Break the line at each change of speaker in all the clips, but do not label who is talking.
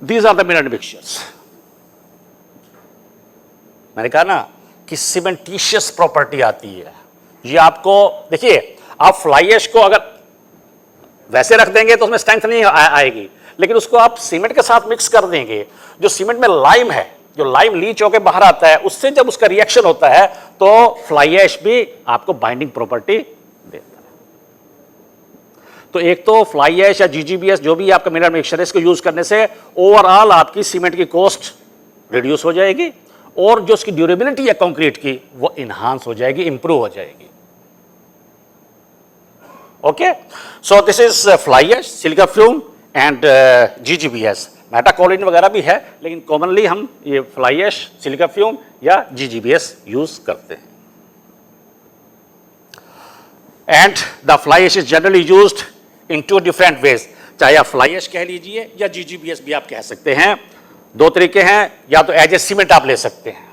These are the mineral mixtures. मैंने कहा ना कि सीमेंटिशियस प्रॉपर्टी आती है। ये आपको देखिए, आप फ्लाई ऐश को अगर वैसे रख देंगे तो उसमें स्ट्रेंथ नहीं आएगी, लेकिन उसको आप सीमेंट के साथ मिक्स कर देंगे, जो सीमेंट में लाइम है, जो लाइम लीच होकर बाहर आता है, उससे जब उसका रिएक्शन होता है तो फ्लाई ऐश भी आपको बाइंडिंग प्रॉपर्टी देता है। तो एक तो फ्लाई ऐश या जीजीबीएस जो भी आपका मिनरल मिक्सचर है, इसको यूज करने से ओवरऑल आपकी सीमेंट की कॉस्ट रिड्यूस हो जाएगी और जो उसकी ड्यूरेबिलिटी है कंक्रीट की वो इनहांस हो जाएगी, इंप्रूव हो जाएगी। Okay, so this is fly ash, silica fume and GGBS. Metakaolin वगैरह भी है, लेकिन कॉमनली हम ये फ्लाई ऐश, सिलिका फ्यूम या जीजीबीएस यूज करते हैं। And the fly ash is generally used in 2 different ways. चाहे आप फ्लाई ऐश कह लीजिए या जीजीबीएस भी आप कह सकते हैं। 2 तरीके हैं, या तो एज ए सीमेंट आप ले सकते हैं,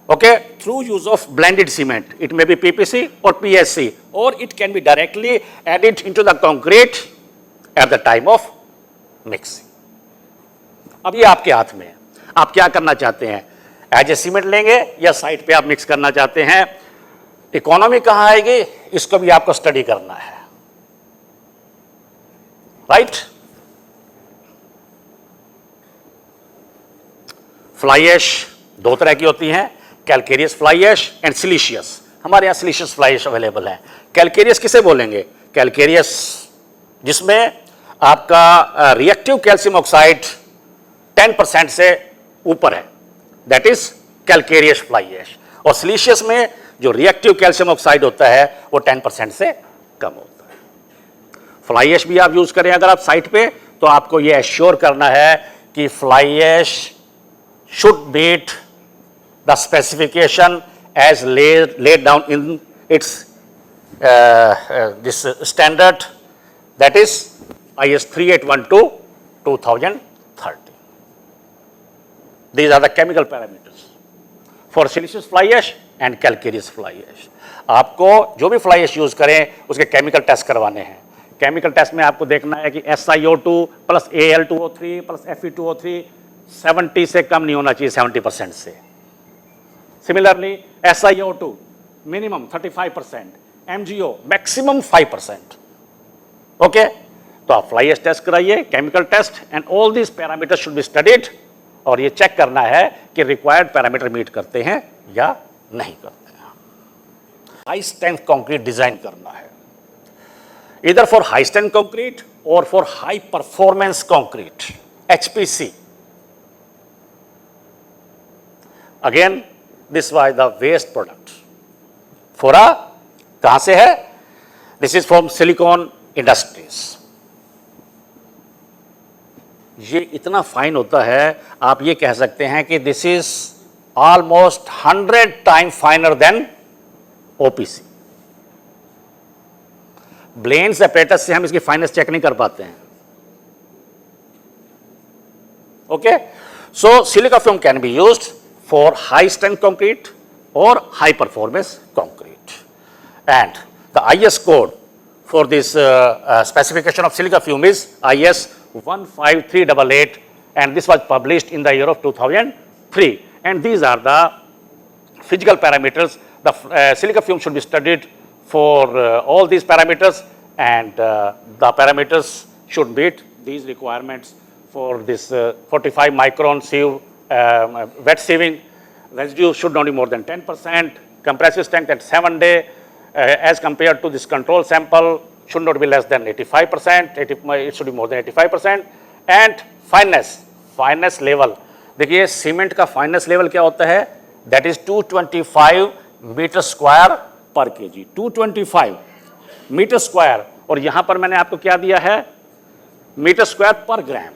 okay, through use of blended cement. It may be PPC और पीएससी, और it can be directly added into the concrete at the time of mixing. अब ये आपके हाथ में है, आप क्या करना चाहते हैं, एज ए सीमेंट लेंगे या साइड पे आप मिक्स करना चाहते हैं। इकोनॉमी कहां आएगी, इसको भी आपको स्टडी करना है, राइट। फ्लाई ऐश 2 तरह की होती हैं, calcareous fly ash and siliceous. हमारे यहां सिलिशियस फ्लाई ऐश अवेलेबल है। कैलकेरियस किसे बोलेंगे, कैलकेरियस जिसमें आपका रिएक्टिव कैल्शियम ऑक्साइड 10% से ऊपर है, that is calcareous fly ash. और सिलिशियस में जो रिएक्टिव कैल्शियम ऑक्साइड होता है वो 10% से कम होता है। फ्लाई ऐश भी आप यूज करें अगर आप साइट पे, तो आपको ये एश्योर करना है कि fly ash should meet the specification as laid down in its this standard, that is IS 3812:2013. These are the chemical parameters for siliceous fly ash and calcareous fly ash. आपको जो भी फ्लाई ऐश यूज करें उसके chemical test करवाने हैं। Chemical test में आपको देखना है कि SiO2 plus Al2O3 plus Fe2O3 70 से कम नहीं होना चाहिए, 70% से। Similarly SiO2 minimum 35%, MgO maximum 5%। Okay, तो आप फ्लाई ऐश टेस्ट कराइए, chemical test, and all this parameter should be studied, और ये चेक करना है कि रिक्वायर्ड पैरामीटर मीट करते हैं या नहीं करते हैं। हाई स्ट्रेंथ कंक्रीट डिजाइन करना है, इधर फॉर हाई स्ट्रेंथ कंक्रीट और for high performance concrete, HPC। Again, this was the waste product for a, कहां से है, this is from silicon industries। ये इतना फाइन होता है, आप ये कह सकते हैं कि this is almost 100 times finer than OPC। Blaine's apparatus से हम इसकी फाइनेस चेक नहीं कर पाते हैं। Okay, so silica film can be used for high strength concrete or high performance concrete, and the IS code for this specification of silica fume is IS 15388, and this was published in the year of 2003, and these are the physical parameters. The silica fume should be studied for all these parameters, and the parameters should meet these requirements for this 45 micron sieve, wet sieving. Residue should not be more than 10%. Compressive strength at 7 day as compared to this control sample should not be less than 85%. It should be more than 85%. And fineness level. देखिए cement का finance level क्या होता है, that is 225 metre square पर KG, 225 metre square, और यहां पर मैंने आपको क्या दिया है, मीटर स्क्वायर पर ग्राम।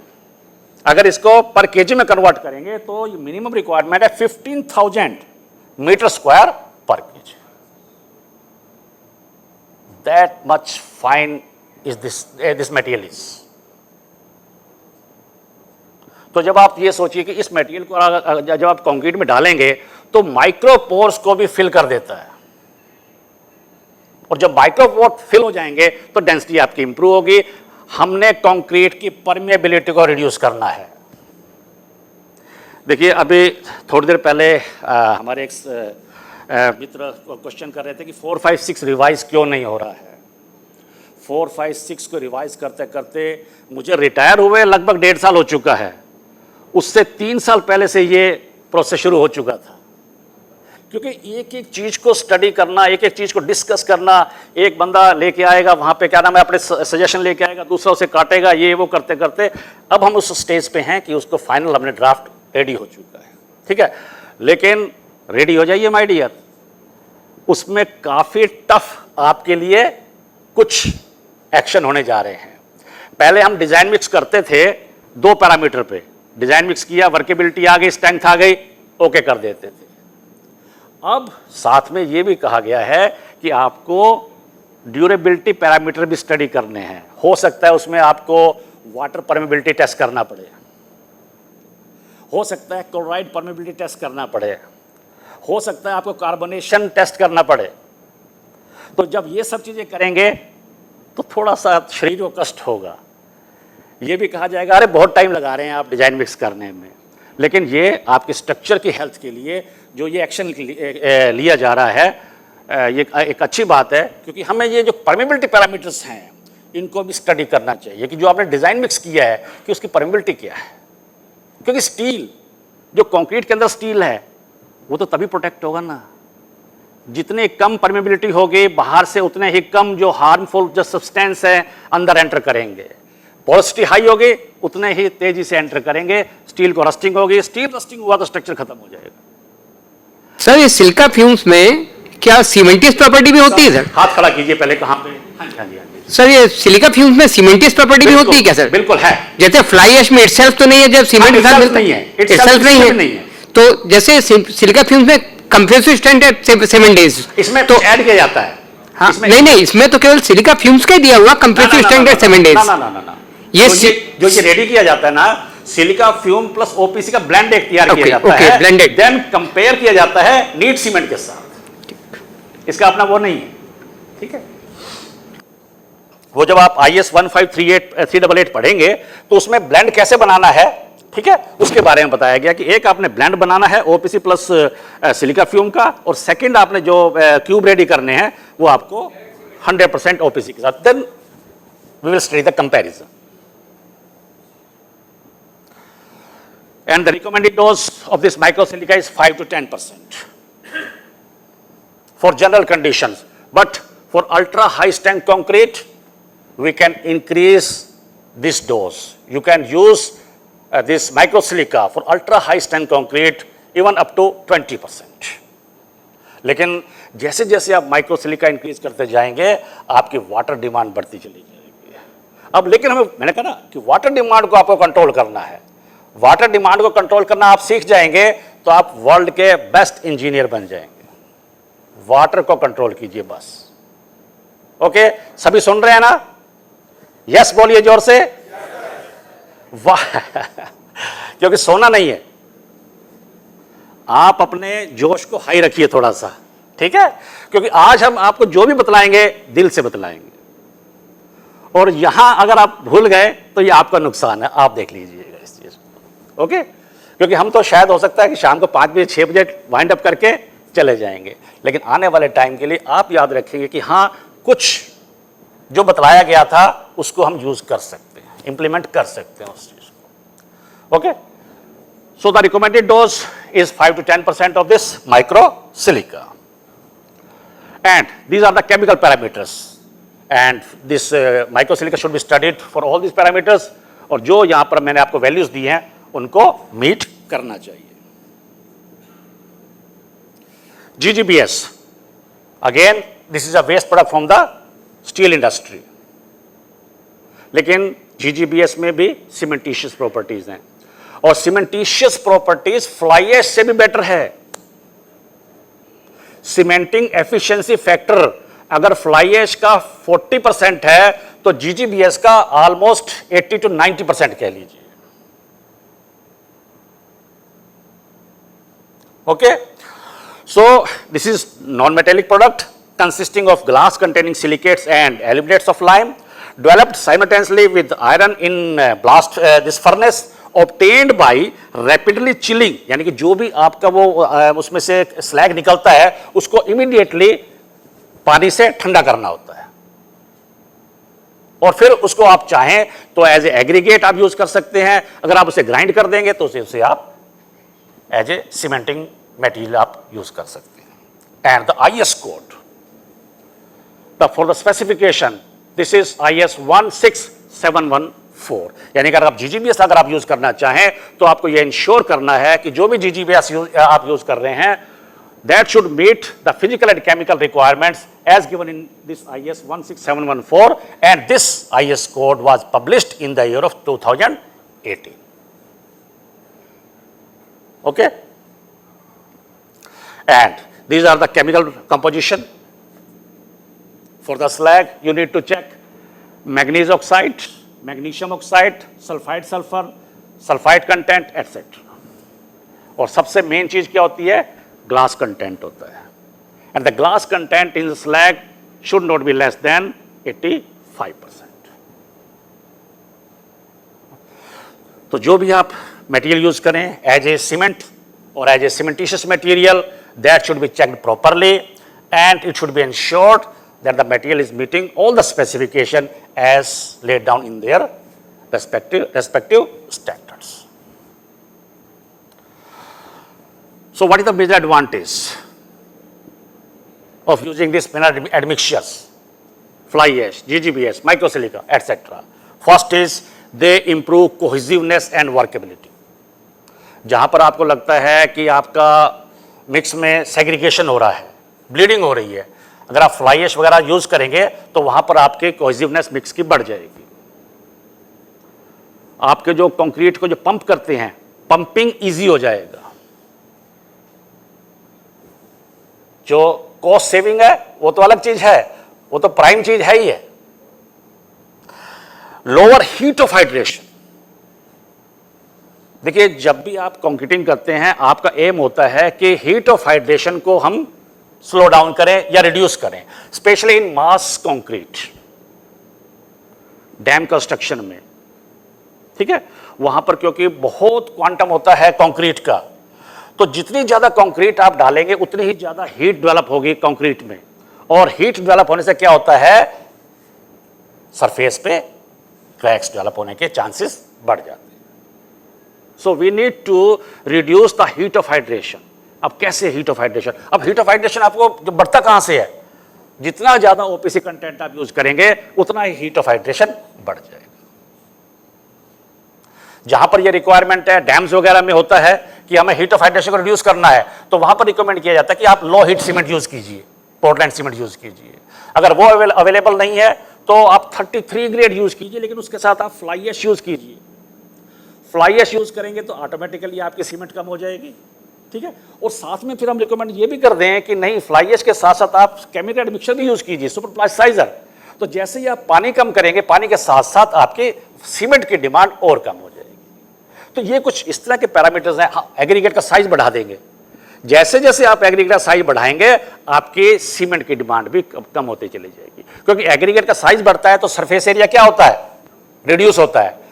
अगर इसको पर केजी में कन्वर्ट करेंगे तो मिनिमम रिक्वायरमेंट है 15,000 मीटर स्क्वायर पर KG. That much fine is this material is. तो जब आप ये सोचिए कि इस मटेरियल को जब आप कंक्रीट में डालेंगे तो माइक्रोपोर्स को भी फिल कर देता है, और जब माइक्रोपोर फिल हो जाएंगे तो डेंसिटी आपकी इंप्रूव होगी, हमने कंक्रीट की परमेबिलिटी को रिड्यूस करना है। देखिए, अभी थोड़ी देर पहले हमारे एक मित्र क्वेश्चन कर रहे थे कि 4, 5, 6 रिवाइज क्यों नहीं हो रहा है। 4, 5, 6 को रिवाइज करते करते मुझे रिटायर हुए लगभग 1.5 साल हो चुका है। उससे 3 साल पहले से ये प्रोसेस शुरू हो चुका था, क्योंकि एक एक चीज को स्टडी करना, एक एक चीज को डिस्कस करना, एक बंदा लेके आएगा वहां पे क्या नाम है अपने सजेशन लेके आएगा, दूसरा उसे काटेगा, ये वो करते करते अब हम उस स्टेज पे हैं कि उसको फाइनल हमने ड्राफ्ट रेडी हो चुका है। ठीक है, लेकिन रेडी हो जाइए माय डियर, उसमें काफी टफ आपके लिए कुछ एक्शन होने जा रहे हैं। पहले हम डिजाइन मिक्स करते थे 2 पैरामीटर पे, डिजाइन मिक्स किया, वर्केबिलिटी आ गई, स्ट्रेंथ आ गई, ओके कर देते थे। अब साथ में ये भी कहा गया है कि आपको ड्यूरेबिलिटी पैरामीटर भी स्टडी करने हैं। हो सकता है उसमें आपको वाटर परमेबिलिटी टेस्ट करना पड़े, हो सकता है क्लोराइड परमेबिलिटी टेस्ट करना पड़े, हो सकता है आपको कार्बोनेशन टेस्ट करना पड़े। तो जब ये सब चीजें करेंगे तो थोड़ा सा शरीर को कष्ट होगा। ये भी कहा जाएगा अरे बहुत टाइम लगा रहे हैं आप डिजाइन मिक्स करने में, लेकिन ये आपके स्ट्रक्चर की हेल्थ के लिए जो ये एक्शन लिया जा रहा है, ये एक अच्छी बात है, क्योंकि हमें ये जो परमेबिलिटी पैरामीटर्स हैं इनको भी स्टडी करना चाहिए कि जो आपने डिजाइन मिक्स किया है कि उसकी परमेबिलिटी क्या है। क्योंकि स्टील, जो कंक्रीट के अंदर स्टील है, वो तो तभी प्रोटेक्ट होगा ना, जितने कम परमेबिलिटी होगी बाहर से उतने ही कम जो हार्मफुल जो सब्सटेंस है अंदर एंटर करेंगे। पोरोसिटी हाई होगी उतने ही तेजी से एंटर करेंगे, स्टील को रस्टिंग होगी, स्टील रस्टिंग हुआ तो स्ट्रक्चर खत्म हो जाएगा।
सर, ये सिलिका फ्यूम्स में क्या सीमेंटियस प्रॉपर्टी भी होती है सर?
हाथ खड़ा कीजिए पहले, कहाँ पे? हाँ जी, हाँ जी, हाँ जी।
सर, ये सिलिका फ्यूम्स में सीमेंटियस प्रॉपर्टी भी होती है क्या सर?
बिल्कुल है।
जैसे फ्लाई ऐश में इटसेल्फ तो नहीं है, जब सीमेंट के साथ मिलता
नहीं है,
इटसेल्फ नहीं है, तो जैसे सिलिका फ्यूम्स में कंप्रेसिव स्ट्रेंथ है 7 days,
इसमें
तो
ऐड किया जाता है।
हाँ, नहीं, इसमें तो केवल सिलिका फ्यूम्स का ही दिया हुआ कंप्रेसिव स्ट्रेंथ है 7 days।
ना, ये जो ये रेडी किया जाता है ना, सिलिका फ्यूम प्लस ओपीसी का ब्लेंड एक तैयार किया जाता है,
ब्लेंडेड,
देन कंपेयर किया जाता है नीट सीमेंट के साथ। इसका अपना वो नहीं है, ठीक है। वो जब आप IS 1538 पढ़ेंगे तो उसमें ब्लेंड कैसे बनाना है, ठीक है, उसके बारे में बताया गया कि एक आपने ब्लेंड बनाना है ओपीसी प्लस सिलिका फ्यूम का, और सेकंड आपने जो क्यूब रेडी करने हैं वो आपको 100% ओपीसी के साथ। Then we will study the comparison. And the recommended dose of this microsilica is 5 to 10% for general conditions. But for ultra high strength concrete, we can increase this dose. You can use this microsilica for ultra high strength concrete even up to 20%. लेकिन जैसे जैसे आप माइक्रोसिलिका increase करते जाएंगे आपकी water demand बढ़ती चली जाएगी। अब लेकिन मैंने कहा ना कि वाटर डिमांड को आपको कंट्रोल करना है। वाटर डिमांड को कंट्रोल करना आप सीख जाएंगे तो आप वर्ल्ड के बेस्ट इंजीनियर बन जाएंगे। वाटर को कंट्रोल कीजिए बस। ओके, सभी सुन रहे हैं ना? यस बोलिए जोर से। वाह, क्योंकि सोना नहीं है, आप अपने जोश को हाई रखिए थोड़ा सा, ठीक है, क्योंकि आज हम आपको जो भी बतलाएंगे दिल से बतलाएंगे, और यहां अगर आप भूल गए तो ये आपका नुकसान है। आप देख लीजिएगा इस चीज को, ओके। क्योंकि हम तो शायद हो सकता है कि शाम को 5 बजे 6 बजे वाइंड अप करके चले जाएंगे, लेकिन आने वाले टाइम के लिए आप याद रखेंगे कि हाँ, कुछ जो बतलाया गया था उसको हम यूज कर सकते हैं, इंप्लीमेंट कर सकते हैं उस चीज को, okay. So the recommended dose is 5 to 10% of this microsilica, and these are the chemical parameters, and this microsilica should be studied for all these parameters, और जो यहाँ पर मैंने आपको वैल्यूज दी हैं उनको मीट करना चाहिए। GGBS, again this is a waste product from the steel industry, लेकिन GGBS में भी सीमेंटिशियस प्रॉपर्टीज हैं, और सीमेंटिशियस प्रॉपर्टीज फ्लाई ऐश से भी बेटर है। सीमेंटिंग एफिशिएंसी फैक्टर अगर फ्लाई ऐश का 40% है तो GGBS का ऑलमोस्ट 80 to 90% कह लीजिए, okay. So this is non metallic product consisting of glass containing silicates and aluminates of lime. developed simultaneously with iron in blast this furnace obtained by rapidly chilling, यानी कि जो भी आपका वो उसमें से स्लैग निकलता है उसको इमीडिएटली पानी से ठंडा करना होता है, और फिर उसको आप चाहें तो एज ए एग्रीगेट आप यूज कर सकते हैं, अगर आप उसे ग्राइंड कर देंगे तो उसे आप एज ए सीमेंटिंग मटेरियल आप यूज कर सकते हैं. And the IS code for the specification, this is IS 16714, यानी कि अगर आप GGBS अगर आप यूज करना चाहें तो आपको यह इंश्योर करना है कि जो भी GGBS आप यूज कर रहे हैं that should meet the physical and chemical requirements as given in this IS 16714, and this IS code was published in the year of 2018. Okay, and these are the chemical composition. For the slag you need to check manganese oxide, magnesium oxide, sulfide sulfur, sulfide content, etc. और सबसे main चीज क्या होती है, glass content होता है, and the glass content in slag should not be less than 85%. तो जो भी आप मटेरियल यूज करें एज ए सीमेंट और as a cementitious material, that should be checked properly and it should be ensured that the material is meeting all the specification as laid down in their respective standards. So what is the major advantage of using these mineral admixtures, fly ash, GGBS, microsilica, etc.? First is they improve cohesiveness and workability. जहां पर आपको लगता है कि आपका mix में segregation हो रहा है, ब्लीडिंग हो रही है, अगर आप फ्लाई ऐश वगैरह यूज करेंगे तो वहां पर आपके कोहेसिवनेस मिक्स की बढ़ जाएगी. आपके जो कंक्रीट को जो पंप करते हैं, पंपिंग इजी हो जाएगा. जो कॉस्ट सेविंग है वो तो अलग चीज है, वो तो प्राइम चीज है ही है. Lower heat of hydration. देखिए जब भी आप कंक्रीटिंग करते हैं आपका एम होता है कि हीट ऑफ हाइड्रेशन को हम स्लो डाउन करें या रिड्यूस करें, specially in mass concrete, dam construction में. ठीक है, वहां पर क्योंकि बहुत क्वांटम होता है कंक्रीट का, तो जितनी ज्यादा कंक्रीट आप डालेंगे उतनी ही ज्यादा हीट डेवलप होगी कंक्रीट में, और हीट डेवलप होने से क्या होता है, सरफेस पे क्रैक्स डेवलप होने के चांसेस बढ़ जाते हैं. So we need to reduce the heat of hydration. अब कैसे हीट ऑफ हाइड्रेशन? अब हीट ऑफ हाइड्रेशन आपको जो बढ़ता कहां से है, जितना ज्यादा ओपीसी कंटेंट आप यूज करेंगे उतना ही हीट ऑफ हाइड्रेशन बढ़ जाएगा. जहां पर ये रिक्वायरमेंट है, डैम्स वगैरह में होता है कि हमें हीट ऑफ हाइड्रेशन को रिड्यूस करना है, तो वहां पर रिकमेंड किया जाता है कि आप लो हीट सीमेंट यूज कीजिए, पोर्टलैंड सीमेंट यूज कीजिए. अगर वो अवेलेबल नहीं है तो आप 33 ग्रेड यूज कीजिए, लेकिन उसके साथ आप फ्लाई ऐश यूज कीजिए. फ्लाई ऐश यूज करेंगे तो ऑटोमेटिकली आपकी सीमेंट कम हो जाएगी. ठीक है, और साथ में फिर हम रिकमेंड ये भी कर दें कि नहीं, फ्लाई ऐश के साथ साथ आप केमिकल एडमिक्सचर भी यूज कीजिए, सुपर प्लास्टिसाइजर. तो जैसे ही आप पानी कम करेंगे, पानी के साथ साथ आपके सीमेंट की डिमांड और कम हो जाएगी. तो ये कुछ इस तरह के पैरामीटर्स हैं. हाँ, एग्रीगेट का साइज बढ़ा देंगे. जैसे जैसे आप एग्रीगेट का साइज बढ़ाएंगे आपके सीमेंट की डिमांड भी कम होती चली जाएगी, क्योंकि एग्रीगेट का साइज बढ़ता है तो सरफेस एरिया क्या होता है, रिड्यूस होता है.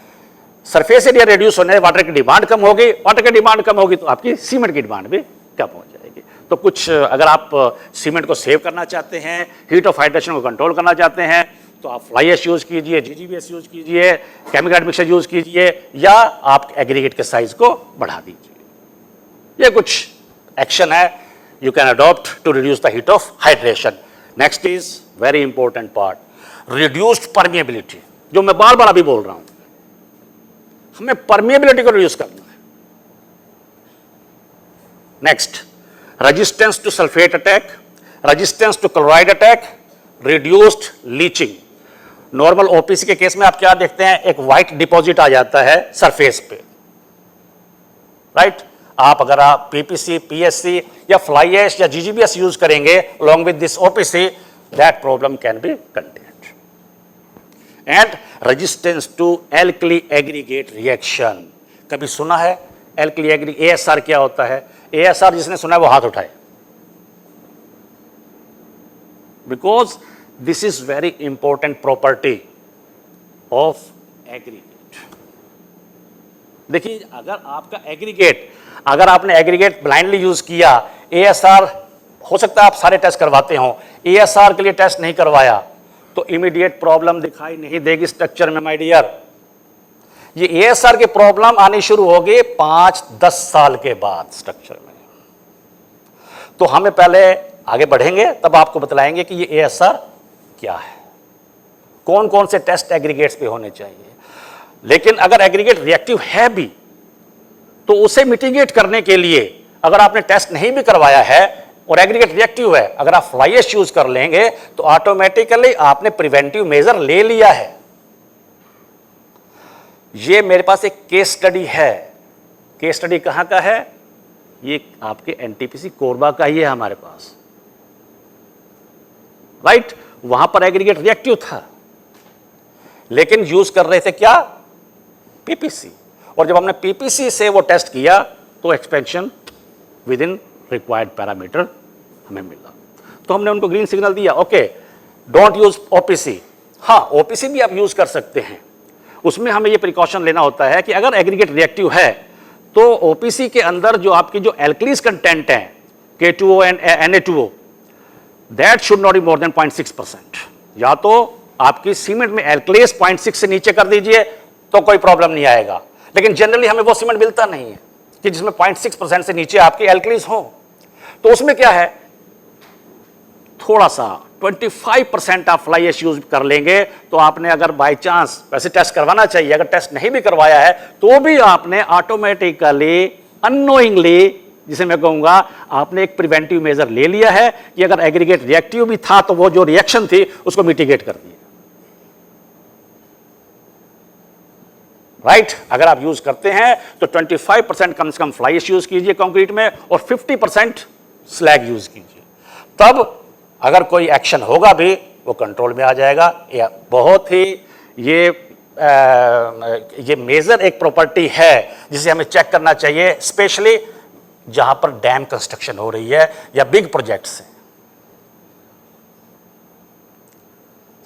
सरफेस एरिया रिड्यूस होने से वाटर की डिमांड कम होगी, वाटर की डिमांड कम होगी तो आपकी सीमेंट की डिमांड भी कम हो जाएगी. तो कुछ अगर आप सीमेंट को सेव करना चाहते हैं, हीट ऑफ हाइड्रेशन को कंट्रोल करना चाहते हैं, तो आप फ्लाई ऐश यूज कीजिए, GGBS यूज कीजिए, केमिकल एडमिक्सचर यूज कीजिए, या आप एग्रीगेट के साइज को बढ़ा दीजिए. ये कुछ एक्शन है you can adopt to reduce the heat of hydration. Next is very important part, reduced permeability. जो मैं बार बार अभी बोल रहा हूं, हमें परमिएबिलिटी को रिड्यूस करना है. Next, resistance to sulphate attack, resistance to chloride attack, reduced leaching. Normal OPC के केस में आप क्या देखते हैं, एक व्हाइट डिपॉजिट आ जाता है सरफेस पे, राइट. आप अगर आप पीपीसी, पीएससी या फ्लाई ऐश या GGBS यूज करेंगे along with this OPC, that problem can be contained. And resistance to alkali aggregate reaction. कभी सुना है alkali aggregate, ASR क्या होता है? ASR जिसने सुना है वो हाथ उठाए. Because this is very important property. Of aggregate. देखिए अगर आपका एग्रीगेट, अगर आपने एग्रीगेट ब्लाइंडली यूज किया, एएसआर हो सकता है आप सारे टेस्ट करवाते हो, एएसआर के लिए टेस्ट नहीं करवाया, तो इमीडिएट प्रॉब्लम दिखाई नहीं देगी स्ट्रक्चर में माय डियर। ये एएसआर के प्रॉब्लम आनी शुरू हो गई 5-10 साल के बाद स्ट्रक्चर में। तो हमें पहले आगे बढ़ेंगे तब आपको बतलाएंगे कि ये एएसआर क्या है, कौन कौन से टेस्ट एग्रीगेट्स पे होने चाहिए। लेकिन अगर एग्रीगेट रिएक्टिव है भी तो उसे मिटिगेट करने के लिए अगर आपने टेस्ट नहीं भी करवाया है और एग्रीगेट रिएक्टिव है, अगर आप फ्लाई ऐश यूज कर लेंगे तो ऑटोमेटिकली आपने प्रिवेंटिव मेजर ले लिया है। ये मेरे पास एक केस स्टडी है। केस स्टडी कहां का है? ये आपके एनटीपीसी कोरबा का ही है हमारे पास, राइट। वहां पर एग्रीगेट रिएक्टिव था लेकिन यूज कर रहे थे क्या? पीपीसी। और जब हमने पीपीसी से वो टेस्ट किया तो expansion with in required parameter हमें मिला, तो हमने उनको ग्रीन सिग्नल दिया। Okay, don't use OPC. हाँ, ओपीसी भी आप यूज कर सकते हैं, उसमें हमें ये प्रिकॉशन लेना होता है कि अगर एग्रीगेट रिएक्टिव है तो ओपीसी के अंदर जो आपकी जो एल्कलीज कंटेंट है K2O and Na2O, that should not be more than 0.6%। या तो आपकी सीमेंट में एल्कलेस 0.6 से नीचे कर दीजिए तो कोई प्रॉब्लम नहीं आएगा, लेकिन जनरली हमें वो सीमेंट मिलता नहीं है कि जिसमें 0.6% से नीचे आपकी एल्कलीज हो। तो उसमें क्या है, थोड़ा सा 25% आप फ्लाई ऐश यूज कर लेंगे तो आपने अगर बाय चांस, वैसे टेस्ट करवाना चाहिए, अगर टेस्ट नहीं भी करवाया है तो भी आपने ऑटोमेटिकली अननोइंगली, जिसे मैं कहूंगा, आपने एक प्रिवेंटिव मेजर ले लिया है कि अगर एग्रीगेट रिएक्टिव भी था तो वो जो रिएक्शन थी उसको मिटिगेट कर दिया, राइट। अगर आप यूज करते हैं तो 25% कम से कम फ्लाई ऐश यूज कीजिए कंक्रीट में और 50% स्लैग यूज कीजिए, तब अगर कोई एक्शन होगा भी वो कंट्रोल में आ जाएगा। या बहुत ही ये मेजर एक प्रॉपर्टी है जिसे हमें चेक करना चाहिए, स्पेशली जहां पर डैम कंस्ट्रक्शन हो रही है या बिग प्रोजेक्ट्स हैं।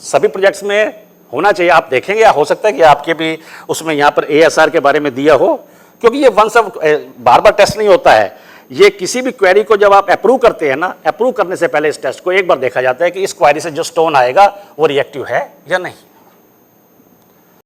सभी प्रोजेक्ट्स में होना चाहिए, आप देखेंगे, या हो सकता है कि आपके भी उसमें यहां पर एएसआर के बारे में दिया हो, क्योंकि ये वंस बार बार टेस्ट नहीं होता है। ये किसी भी क्वेरी को जब आप अप्रूव करते हैं ना, अप्रूव करने से पहले इस टेस्ट को एक बार देखा जाता है कि इस क्वेरी से जो स्टोन आएगा वो रिएक्टिव है या नहीं।